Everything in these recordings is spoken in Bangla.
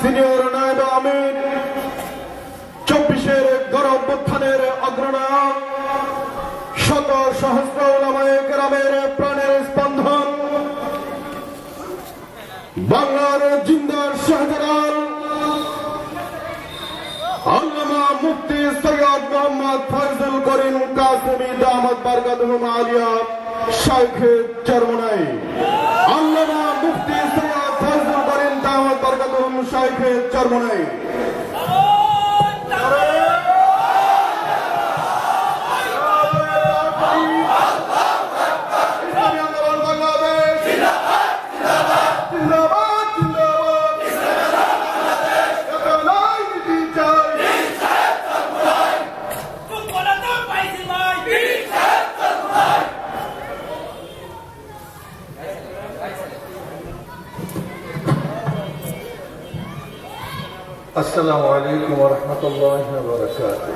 সিনিয়র নায়েব আমির, 24-এর গণঅভ্যুত্থানের অগ্রনায়ক, শত সহস্র উলামায়ে কেরামের প্রাণের স্পন্দন, বাংলার জিন্দার শাহজালাল আল্লামা মুফতি সৈয়দ মোহাম্মদ ফয়জুল করিম কাসেমী দামাত বারকাতুহুম আলিয়া শাইখ চরমনাই। আল্লামা মুফতি সৈয়দ ফয়জুল করিম দামাত বারকাতুহুম শাইখ চরমনাই। السلام عليكم ورحمة الله وبركاته.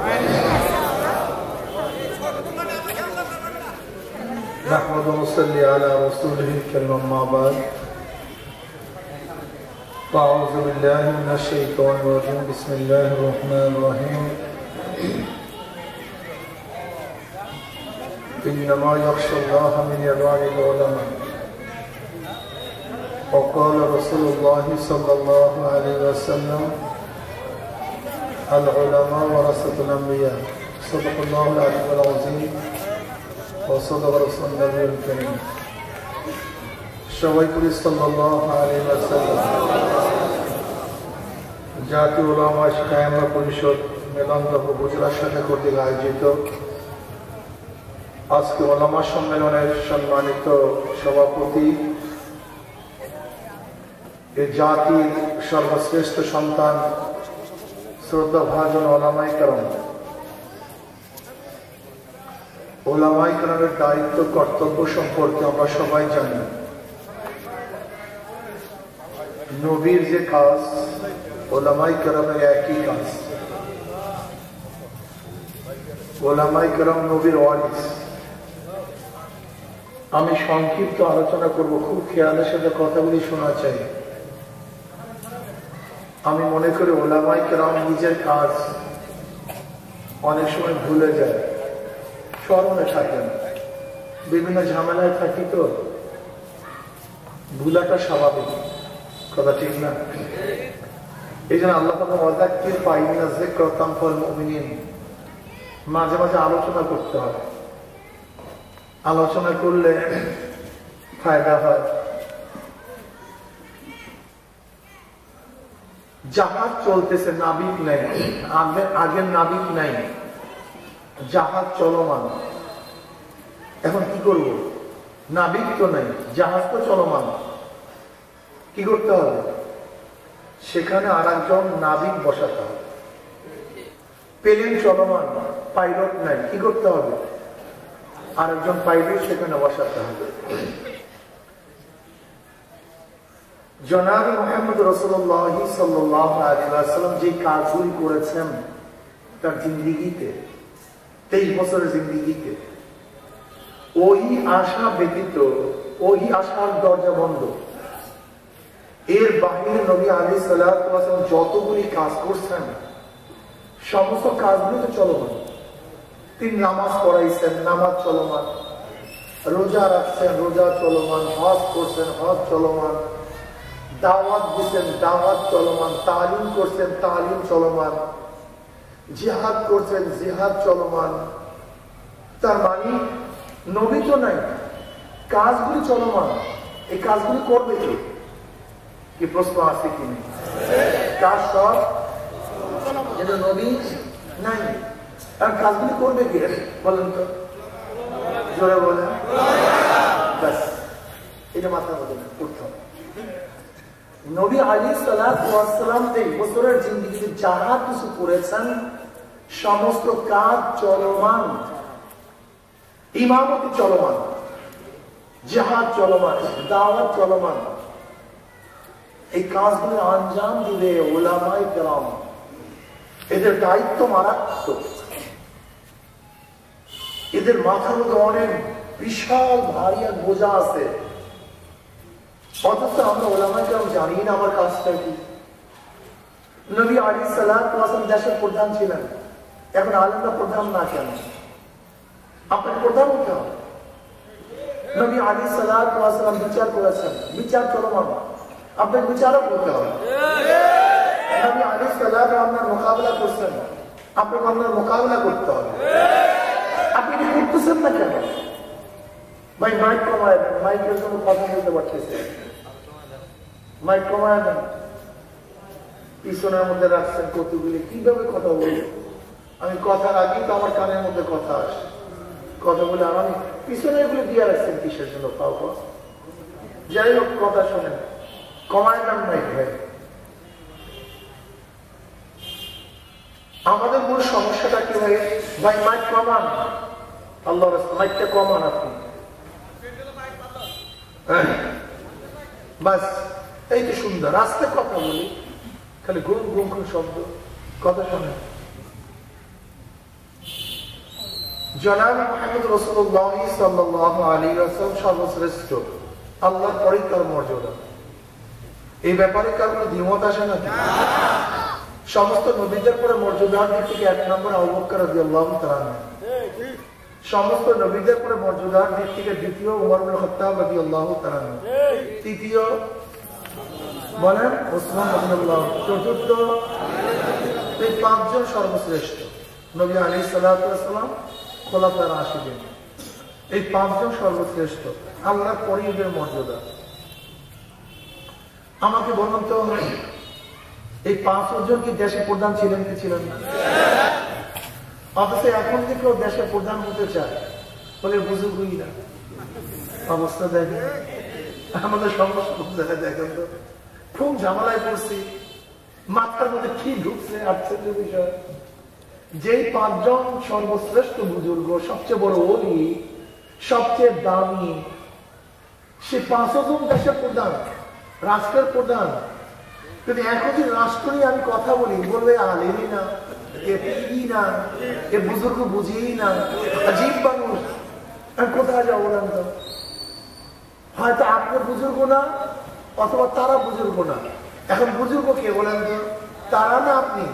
نحمد ونصلي على رسوله الكريم أما بعد. أعوذ بالله من الشيطان الرجيم. بسم الله الرحمن الرحيم. إنما يخشى الله من عباده العلماء. وقال رسول الله صلى الله عليه وسلم العلماء ورثة الأنبياء. صدق الله العلي العظيم وصدق رسول النبي الكريم. সবাই করি সাল্লাল্লাহু আলাইহি ওয়াসাল্লাম। জাতীয় উলামা কায়েমা পরিষদ মেলান্দহ গুজরাট শাখা কর্তৃক আয়োজিত আজকে উলামা সম্মেলনের সম্মানিত সভাপতি, এই জাতির সর্বশ্রেষ্ঠ সন্তান শ্রদ্ধা ভাজন ওলামায়ে কেরাম, ওলামায়ে কেরামের দায়িত্ব কর্তব্য সম্পর্কে আমরা সবাই জানি। নবীর যে কাজ, ওলামায়ে কেরামের একই কাজ। ওলামায়ে কেরাম নবীর ওয়ারিস। আমি সংক্ষিপ্ত আলোচনা করব, খুব খেয়ালের সাথে কথাগুলি শোনা চাই। আমি মনে করি ওলামায়ে কেরাম নিজের কাজ অনেক সময় ভুলে যায়, স্মরণে থাকেন, বিভিন্ন ঝামেলায় থাকি তো ভুলাটা স্বাভাবিক, কথা ঠিক না? এই জন্য আল্লাহ ওয়াযাক্কির ফাইন্না যিকরা তানফাউল মুমিনিন, মাঝে মাঝে আলোচনা করতে হয়। আলোচনা করলে ফায়দা হয়। জাহাজ চলতেছে, নাবিক নাই, আগের নাবিক নাই, জাহাজ চলমান। এখন কি করব? নাবিক তো নাই, জাহাজ তো চলমান, কি করতে হবে? সেখানে আর একজন নাবিক বসাতে হবে। প্লেন চলমান, পাইলট নাই, কি করতে হবে? আর একজন পাইলট সেখানে বসাতে হবে। জনাবে মুহাম্মদ রাসূলুল্লাহ সাল্লাল্লাহু আলাইহি ওয়াসাল্লাম যে কাজগুলি করেছেন তার জিন্দেগিতে, 23 বছরের জিন্দেগিতে, ওহি আশা ব্যতীত, ওহি আশার দরজা বন্ধ। এর বাহিরে নবী আলাইহিস সালাতু ওয়াস সালাম যতগুলি কাজ করছেন সমস্ত কাজগুলি তো চলমান। তিনি নামাজ পড়াইছেন, নামাজ চলমান, রোজা রাখছেন, রোজা চলমান, হজ করছেন, হজ চলমান, দাওয়াত দিচ্ছেন, দাওয়াত চলমান, তালিম করছেন, তালিম চলমান, জিহাদ করছেন, জিহাদ চলমান। তার মানে নবী তো নাই, কাজগুলি চলমান। এই কাজগুলি করবে কে? কি প্রশ্ন আছে কি নেই? কাজ সব, কিন্তু নবী নাই, আর কাজগুলি করবে কে? বলেন তো, জোরে বলেন। ব্যাস, এটা মাথার মধ্যে করতে হবে। নবী আলাইহিস সালাতু ওয়াস সালাম 23 বছরের জিন্দেগিতে যাহা কিছু করেছেন সমস্ত কাজ চলমান। ইমামতি চলমান, জিহাদ চলমান, দাওয়াত চলমান। এই কাজগুলো আঞ্জাম দিবে উলামায়ে কেরাম। এদের দায়িত্ব মারাত্মক। এদের মাথার মধ্যে অনেক বিশাল ভারী এক বোঝা আছে, অথচ আমরা ওলামায়ে কেরাম জানি না আমার কাজটা কি। নবী আলাইহিস সালাতু ওয়াস সালাম দেশের প্রধান ছিলেন, এখন আলেমরা প্রধান না কেন? আপনাকে প্রধান হতে হবে। নবী আলাইহিস সালাতু ওয়াস সালাম বিচার করেছেন, বিচার চলমান, আপনাকে বিচারক হতে হবে। নবী আলাইহিস সালাতু আপনার মোকাবেলা করছেন, আপনাকে আপনার মোকাবেলা করতে হবে। আপনি কি করতেছেন না কেন? ভাই মাইক কমায় দেন, মাইকের জন্য কথা বলতে পারতেছে, মাইক কমায় দেন। পিছনের মধ্যে রাখছেন কতগুলি, কিভাবে কথা বলবো? আমি কথার আগেই তো আমার কানের মধ্যে কথা আসে, কথা বলে আমি পিছনে এগুলো দিয়ে রাখছেন কিসের জন্য? পাও। যাই হোক, কথা শোনেন, কমায় দেন মাইক ভাই। আমাদের মূল সমস্যাটা কি হয়? ভাই মাইক কমান, আল্লাহ মাইকটা কমান আপনি, বাস এই তো সুন্দর। আস্তে কথা বলি, খালি গুম গুম গুম শব্দ, কথা শোনেন। জনাব মুহাম্মদ রাসূলুল্লাহ সাল্লাল্লাহু আলাইহি ওয়াসাল্লাম সর্বশ্রেষ্ঠ, আল্লাহর পরেই তার মর্যাদা। এই ব্যাপারে কার কোনো দ্বিমত আসে না? সমস্ত নবীদের পরে মর্যাদার দিক থেকে 1 নম্বর আবু বকর রাদিয়াল্লাহু তাআলা, সমস্ত নবীদের পরে মর্যাদার দিক থেকে দ্বিতীয় উমর ইবনে খাত্তাব রাদিয়াল্লাহু তাআলা, তৃতীয় বলেন ওসমান রাদিয়াল্লাহু, চতুর্থ, এই 5 জন সর্বশ্রেষ্ঠ। নবী আলাইহিস সালাতু ওয়াস সালাম, খোলাফায়ে রাশিদিন, এই 5 জন সর্বশ্রেষ্ঠ, আল্লাহর পরে এদের মর্যাদা। আমাকে বলুন তো, এই 5 জন কি দেশের প্রধান ছিলেন কি ছিলেন না? অথচ এখন যে কেউ দেশের প্রধান হতে চায়, বলে বুঝুই না। অবস্থা দেখেন, আমাদের সমস্যা দেখেন তো, খুব ঝামেলায় পড়ছি, মাথার মধ্যে কি ঢুকছে আশ্চর্য বিষয়। যেই 5 জন সর্বশ্রেষ্ঠ বুজুর্গ, সবচেয়ে বড় ওলি, সবচেয়ে দামি, সে 5 জন দেশের প্রধান, রাষ্ট্রের প্রধান। কিন্তু এখন যে রাষ্ট্র নিয়ে আমি কথা বলি, বলবে আলেমই না, এ পীরই না, এ বুজুর্গ বুঝিই না, আজীব মানুষ। আমি কোথায় যাবো বলেন তো? হয়তো আপনার বুজুর্গ না, অথবা তারা বুজুর্গ না। এখন বুজুর্গ কে বলেন তো? তারা না আপনি?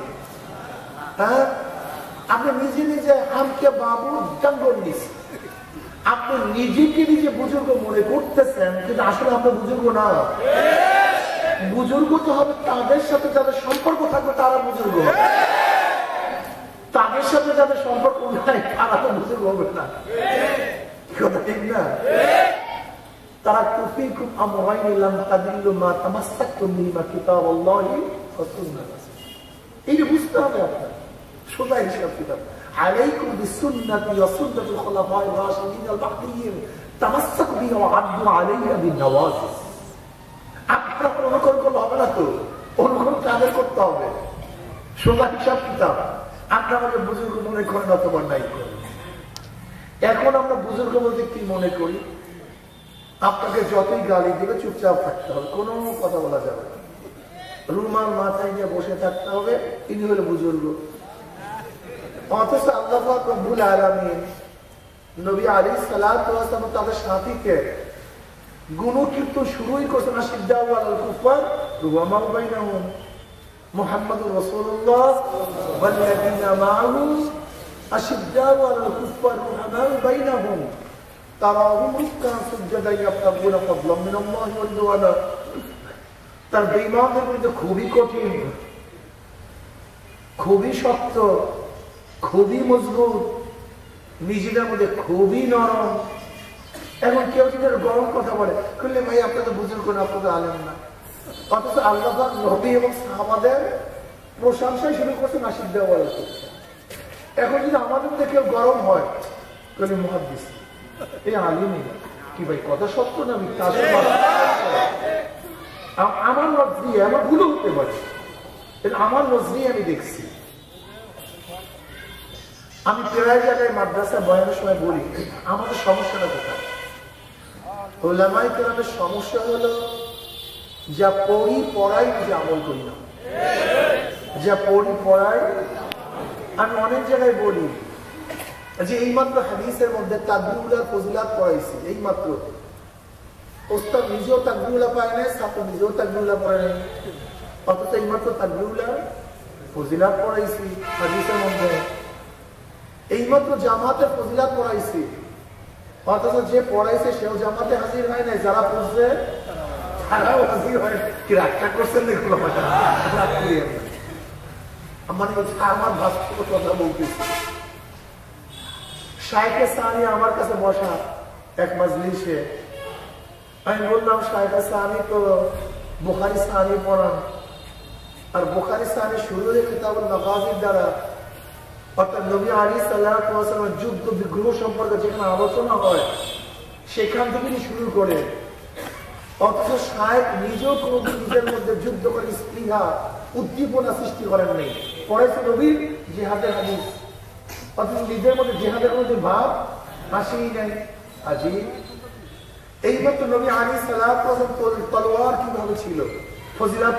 হ্যাঁ, আপনি নিজে নিজে হামকে বাবু জঙ্গল নিয়েছেন, আপনি নিজেকে নিজে বুজুর্গ মনে করতেছেন, কিন্তু আসলে আপনার বুজুর্গ না। বুজুর্গ তো হবে তাদের সাথে যাদের সম্পর্ক থাকবে, তারা বুজুর্গ। তাদের সাথে যাদের সম্পর্ক নাই, তারা তো বুজুর্গ হবে না, কথা ঠিক না? তারা তুফিকুম আমরাইন লাম তাদিল্লু মা তামাসসাকতুম বিহিমা কিতাবাল্লাহি ওয়া সুন্নাহ। এই বুঝতে হবে আপনার সোজা হিসাব কিতাব। আলাইকুম বিসুন্নতি ওয়া সুন্নাতিল খুলাফায়ে রাশিদিন আল মাহদিয়্যিন তামাসসাকু বিহা ওয়া আদু আলাইহা বিন-নওয়াজিজ। আপনার অনুকরণ করলে হবে না তো, অনুকরণ তাদের করতে হবে, সোজা হিসাব কিতাব। আপনার আমাকে বুজুর্গ মনে করেন অথবা নাই করেন। এখন আমরা বুজুর্গ বলতে কি মনে করি? আপনাকে যতই গালি দেবে চুপচাপ থাকতে হবে, কোনো কথা বলা যাবে না, রুমাল মাথায় নিয়ে বসে থাকতে হবে, তিনি হলো বুজুর্গ। অথচ আল্লাহ পাক রব্বুল আলামিন নবী আলাইহিস সালাতু ওয়াস সালাম তাদের সাথীকে গুণকীর্তন শুরুই করছেন, আশিদ্দাউ আলাল কুফার রুহামাউ বাইনাহুম, মুহাম্মাদুর রাসূলুল্লাহ ওয়াল্লাযীনা মাআহু আশিদ্দাউ আলাল কুফার রুহামাউ বাইনাহুম তারাহুম রুক্কান সুজদান ইয়াবতাগুনা ফাদলাম মিনাল্লাহি ওয়া রিদওয়ানা। তার বেঈমানদের বিরুদ্ধে খুবই কঠিন, খুবই শক্ত, খুবই মজবুত, নিজেদের মধ্যে খুবই নরম। এখন কেউ যদি গরম কথা বলে, করলে ভাই আপনাদের বুজুর্গ না, আপনাদের আলেম না। অথচ আল্লাহ পাক নবী এবং সাহাবাদের প্রশংসাই শুরু করছেন আশিদ্দাউ আলাল কুফার। এখন যদি আমাদের মধ্যে কেউ গরম হয়, করলে মুহাদ্দিস, এই আলিমই না। কি ভাই কথা সত্য না মিথ্যা? আমার নজরিয়ে, আমার ভুলও হতে পারে, আমার নজরিয়ে আমি দেখছি। আমি প্রায় জায়গায় মাদ্রাসা বয়ানের সময় বলি, আমাদের সমস্যাটা কোথায়? ওলামায়ে কেরামের সমস্যা হলো যা পড়ি পড়াই যে আমল করি না, যা পড়ি পড়াই। আমি অনেক জায়গায় বলি যে এইমাত্র হাদিসের মধ্যে তাকবীরুল ফজিলাত পড়াইছি, এইমাত্র ওস্তাদ নিজেও তাকবীরুল পায় নাই, ছাত্র নিজেও তাকবীরুল পড়ে নাই, অথচ এইমাত্র তাকবীরুল ফজিলাত পড়াইছি হাদিসের মধ্যে, এইমাত্র জামাতে ফজিলাত পড়াইছি, অথচ যে পড়াইছে সেও জামাতে হাজির হয় নাই, যারা পড়ছে তারাও হাজির হয়। কি রাগটা করছেন দেখলো মানে আমার বাস্তব কথা বলতেছি। শাইখে সানি আমার কাছে বসা এক মাজলিসে, আমি বললাম শাইখে সানি তো বুখারী সানি পড়ান, আর বুখারী সানি শুরুর কিতাবুল মাগাজির দ্বারা অর্থাৎ নবী আলাইহিস সালাতু ওয়াস সালামের যুদ্ধ বিগ্রহ সম্পর্কে যেখানে আলোচনা হয় সেখান থেকে শুরু করে, অথচ শাইখ নিজেও কোনোদিন নিজের মধ্যে যুদ্ধ করে স্পৃহা উদ্দীপনা সৃষ্টি করেন নাই, পড়েছে নবীর জিহাদের হাদিস, অথচ নিজের মধ্যে জিহাদের মধ্যে ভাব আসেই নাই। আজি এইমাত্র নবী আলাইহিস সালাতু ওয়াস সালাম তলোয়ার কিভাবে ছিল, ফজিলাত